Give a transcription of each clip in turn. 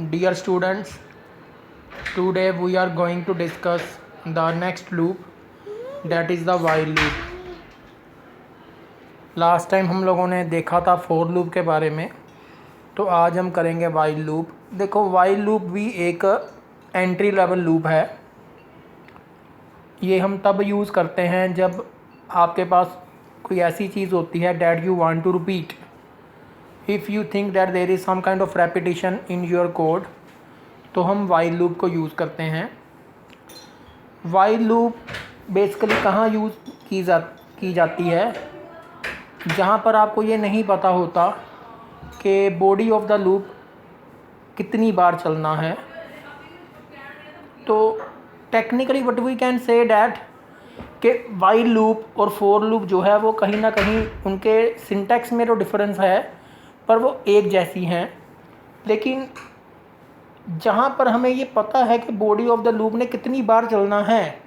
Dear students, today we are going to discuss the next loop, that is the while loop. Last time हम लोगों ने देखा था for loop के बारे में, तो आज हम करेंगे वाइल लूप। देखो, वाइल लूप भी एक एंट्री लेवल लूप है। ये हम तब यूज़ करते हैं जब आपके पास कोई ऐसी चीज़ होती है that you want to repeat. If you think that there is some kind of repetition in your code, तो हम वाइल लूप को यूज़ करते हैं। वाइल लूप बेसिकली कहाँ यूज़ की जाती है? जहाँ पर आपको ये नहीं पता होता कि बॉडी ऑफ द लूप कितनी बार चलना है। तो technically what we can say that कि वाइल लूप और फॉर लूप जो है वो कहीं ना कहीं उनके सिंटैक्स में तो डिफरेंस है, पर वो एक जैसी हैं। लेकिन जहाँ पर हमें ये पता है कि बॉडी ऑफ द लूप ने कितनी बार चलना है,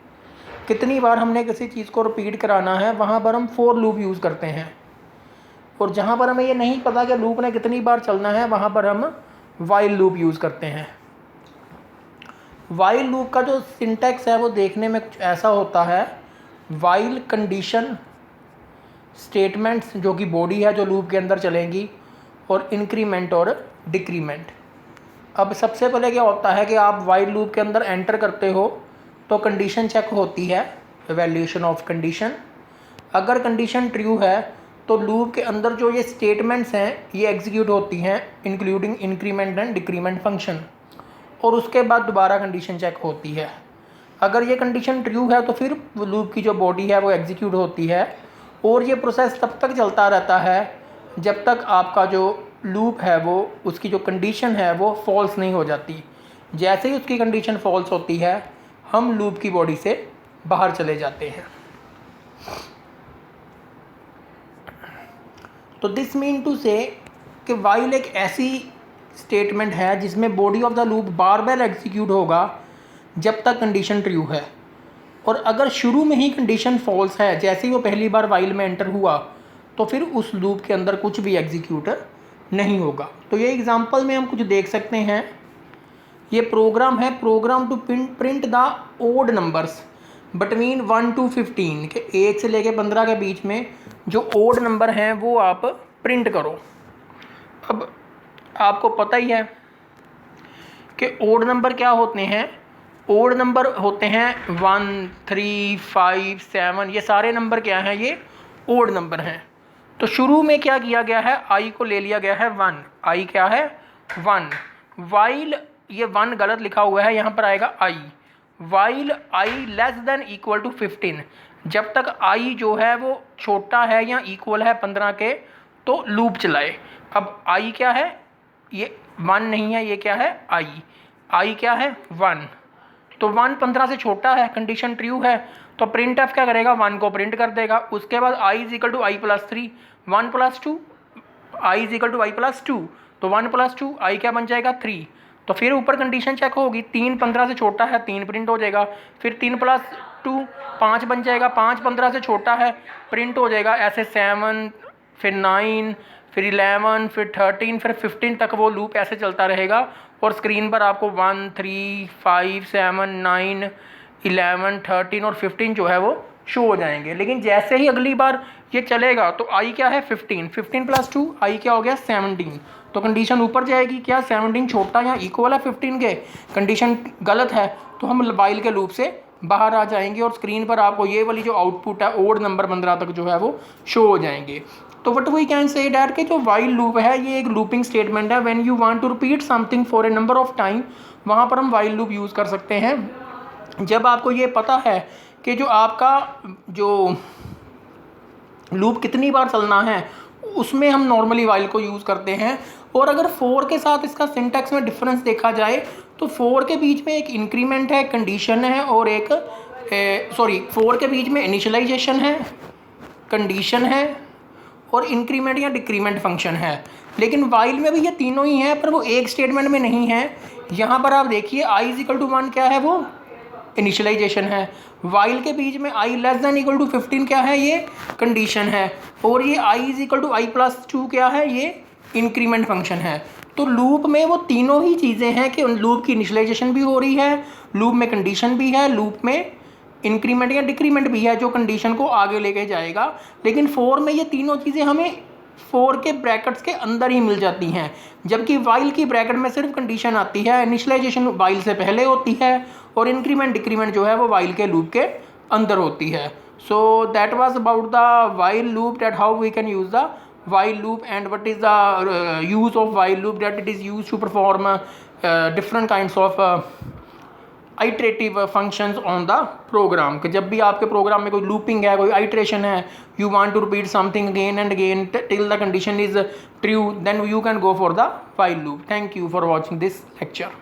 कितनी बार हमने किसी चीज़ को रिपीट कराना है, वहाँ पर हम फॉर लूप यूज़ करते हैं। और जहाँ पर हमें ये नहीं पता कि लूप ने कितनी बार चलना है, वहाँ पर हम वाइल लूप यूज़ करते हैं। वाइल लूप का जो सिंटैक्स है वो देखने में कुछ ऐसा होता है। वाइल कंडीशन स्टेटमेंट्स जो कि बॉडी है जो लूप के अंदर चलेंगी, और इंक्रीमेंट और डिक्रीमेंट। अब सबसे पहले क्या होता है कि आप वाइल लूप के अंदर एंटर करते हो तो कंडीशन चेक होती है, एवेल्यूशन ऑफ कंडीशन। अगर कंडीशन ट्रू है तो लूप के अंदर जो ये स्टेटमेंट्स हैं ये एग्जीक्यूट होती हैं, including increment and decrement function, और उसके बाद दोबारा कंडीशन चेक होती है। अगर ये कंडीशन ट्रू है तो फिर लूप की जो बॉडी है वो एग्जीक्यूट होती है, और ये प्रोसेस तब तक चलता रहता है जब तक आपका जो लूप है वो उसकी जो कंडीशन है वो फॉल्स नहीं हो जाती। जैसे ही उसकी कंडीशन फॉल्स होती है हम लूप की बॉडी से बाहर चले जाते हैं। तो दिस मीन टू से कि वाइल एक ऐसी स्टेटमेंट है जिसमें body of the loop bar bar execute होगा जब तक कंडीशन ट्रू है। और अगर शुरू में ही कंडीशन फॉल्स है, जैसे ही वो पहली बार वाइल में एंटर हुआ, तो फिर उस लूप के अंदर कुछ भी एग्जीक्यूट नहीं होगा। तो ये एग्जांपल में हम कुछ देख सकते हैं। ये प्रोग्राम है, program to print the odd numbers between 1 to 15 के 1 से लेके 15 के बीच में जो ओड नंबर हैं वो आप प्रिंट करो। अब आपको पता ही है कि ओड नंबर क्या होते हैं। ओड नंबर होते हैं 1, 3, 5, 7, ये सारे नंबर क्या हैं? ये ओड नंबर हैं। तो शुरू में क्या किया गया है? आई को ले लिया गया है 1। आई क्या है? 1। वाइल ये 1 गलत लिखा हुआ है, यहाँ पर आएगा i. While i less than equal to 15, जब तक आई जो है वो छोटा है या इक्वल है 15 के, तो लूप चलाए। अब आई क्या है? ये 1 नहीं है, ये क्या है? आई। आई क्या है? 1। तो 1 15 से छोटा है, कंडीशन ट्रू है, तो प्रिंट एफ क्या करेगा? 1 को प्रिंट कर देगा। उसके बाद i is equal to i plus 3, 1 + 2, i is equal to i plus 2, तो 1 + 2 आई क्या बन जाएगा? 3। तो फिर ऊपर कंडीशन चेक होगी, 3 15 से छोटा है, 3 प्रिंट हो जाएगा। फिर 3 + 2 5 बन जाएगा, 5 15 से छोटा है, प्रिंट हो जाएगा। ऐसे 7, फिर 9, फिर 11, फिर 13, फिर 15 तक वो लूप ऐसे चलता रहेगा। और स्क्रीन पर आपको 1, 3, 5, 7, 9, 11, 13 और 15 जो है वो शो हो जाएंगे। लेकिन जैसे ही अगली बार ये चलेगा तो आई क्या है? 15। 15 + 2 आई क्या हो गया? 17। तो कंडीशन ऊपर जाएगी, क्या 17 छोटा या इक्वल है 15 के? कंडीशन गलत है, तो हम वाइल के लूप से बाहर आ जाएंगे और स्क्रीन पर आपको ये वाली जो आउटपुट है ओड नंबर 15 तक जो है वो शो हो जाएंगे। तो what we can say that कि जो वाइल लूप है ये एक लूपिंग स्टेटमेंट है। When you want to repeat something for a number of time, वहाँ पर हम वाइल लूप यूज़ कर सकते हैं। जब आपको ये पता है कि जो आपका जो लूप कितनी बार चलना है, उसमें हम नॉर्मली वाइल को यूज़ करते हैं। और अगर फॉर के साथ इसका सिंटैक्स में डिफरेंस देखा जाए तो फॉर के बीच में एक इंक्रीमेंट है, कंडीशन है, और एक फॉर के बीच में इनिशियलाइजेशन है, कंडीशन है, और इंक्रीमेंट या डिक्रीमेंट फंक्शन है। लेकिन वाइल में भी ये तीनों ही हैं, पर वो एक स्टेटमेंट में नहीं है। यहाँ पर आप देखिए आई इज इक्वल टू 1 क्या है? वो इनिशियलाइजेशन है। वाइल के बीच में i less than equal to 15 क्या है? ये कंडीशन है। और ये i is equal to i plus 2 क्या है? ये इंक्रीमेंट फंक्शन है। तो लूप में वो तीनों ही चीज़ें हैं कि लूप की इनिशियलाइजेशन भी हो रही है, लूप में कंडीशन भी है, लूप में इंक्रीमेंट या डिक्रीमेंट भी है जो कंडीशन को आगे लेके जाएगा। लेकिन फोर में ये तीनों चीज़ें हमें फोर के ब्रैकेट्स के अंदर ही मिल जाती हैं, जबकि वाइल की ब्रैकेट में सिर्फ कंडीशन आती है, इनिशियलाइजेशन वाइल से पहले होती है और इंक्रीमेंट डिक्रीमेंट जो है वो वाइल के लूप के अंदर होती है। So that was about the while loop, that how we can use the while loop and what is the use of while loop, that it is used to perform different kinds of iterative functions on the program। कि जब भी आपके programme में कोई looping है, कोई iteration है, you want to repeat something again and again till the condition is true, then you can go for the while loop। Thank you for watching this lecture।